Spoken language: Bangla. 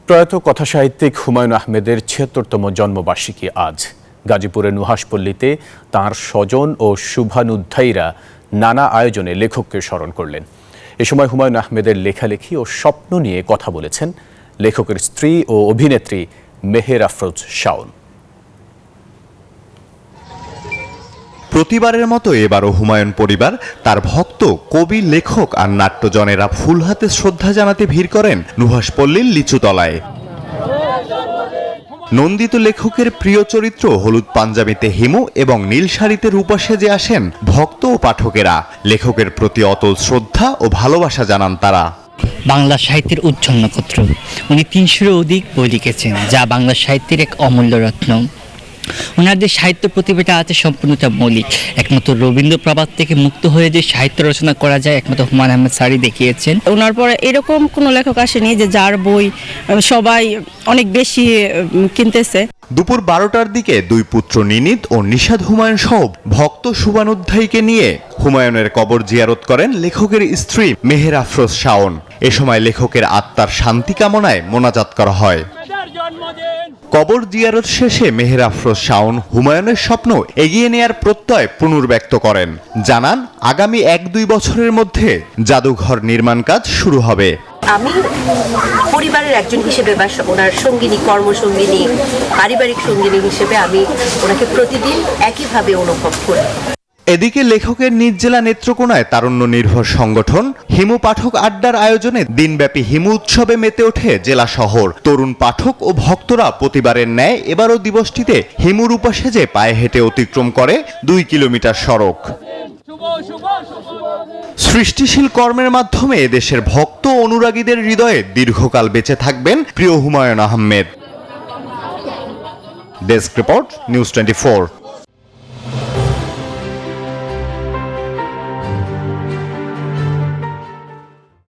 প্রয়াত কথাসাহিত্যিক হুমায়ুন আহমেদের ৭৬তম জন্মবার্ষিকী আজ। গাজীপুরের নুহাশপল্লীতে তাঁর স্বজন ও শুভানুধ্যায়ীরা নানা আয়োজনে লেখককে স্মরণ করলেন। এ সময় হুমায়ুন আহমেদের লেখালেখি ও স্বপ্ন নিয়ে কথা বলেছেন লেখকের স্ত্রী ও অভিনেত্রী মেহের আফরোজ শাওন। প্রতিবারের মতো এবারও হুমায়ুন পরিবার, তার ভক্ত, কবি, লেখক আর নাট্যজনেরা ফুল হাতে শ্রদ্ধা জানাতে ভিড় করেন নুহাশপল্লীর লিচুতলায়। নন্দিত লেখকের প্রিয় চরিত্র হলুদ পাঞ্জাবিতে হিমু এবং নীল শাড়িতে রূপা সেজে আসেন ভক্ত ও পাঠকেরা। লেখকের প্রতি অতল শ্রদ্ধা ও ভালোবাসা জানান তারা। বাংলা সাহিত্যের উজ্জ্বল নক্ষত্র, উনি ৩০০-এরও অধিক বই লিখেছেন, যা বাংলা সাহিত্যের এক অমূল্য রত্ন। ওনাদের সাহিত্য প্রতিভাটা আছে সম্পূর্ণটা মৌলিক। একমাত্র রবীন্দ্রপ্রবাদ থেকে মুক্ত হয়ে যে সাহিত্য রচনা করা যায়, একমাত্র হুমায়ুন আহমেদ স্যারই দেখিয়েছেন। ওনার পরে এরকম কোনো লেখক আসেনি যে যার বই সবাই অনেক বেশি কিনতেছে। দুপুর ১২টার দিকে দুই পুত্র নিনিত ও নিশাদ হুমায়ুন সহ ভক্ত শুভানুধ্যায়ীকে নিয়ে হুমায়ুনের কবর জিয়ারত করেন লেখকের স্ত্রী মেহের আফরোজ শাওন। এ সময় লেখকের আত্মার শান্তি কামনায় মোনাজাত করা হয়। কবর জিয়ারত শেষে মেহের আফরোজ শাওন হুমায়ুনের স্বপ্ন এগিয়ে নেয়ার প্রত্যয় পুনর্ব্যক্ত করেন। জানান, আগামী ১-২ বছরের মধ্যে জাদুঘর নির্মাণ কাজ শুরু হবে। আমি পরিবারের একজন হিসেবে বা ওনার সঙ্গিনী, কর্মসঙ্গিনী, পারিবারিক সঙ্গিনী হিসেবে আমি ওনাকে প্রতিদিন একইভাবে অনুভব করি। এদিকে লেখকের নিজ জেলা নেত্রকোনায় তারুণ্য নির্ভর সংগঠন হিমু পাঠক আড্ডার আয়োজনে দিনব্যাপী হিমু উৎসবে মেতে ওঠে জেলা শহর। তরুণ পাঠক ও ভক্তরা প্রতিবারের ন্যায় এবারও দিবসটিতে হিমু রূপা সেজে পায়ে হেঁটে অতিক্রম করে ২ কিলোমিটার সড়ক। সৃষ্টিশীল কর্মের মাধ্যমে এদেশের ভক্ত অনুরাগীদের হৃদয়ে দীর্ঘকাল বেঁচে থাকবেন প্রিয় Humayun Ahmed. Desk report, news 24।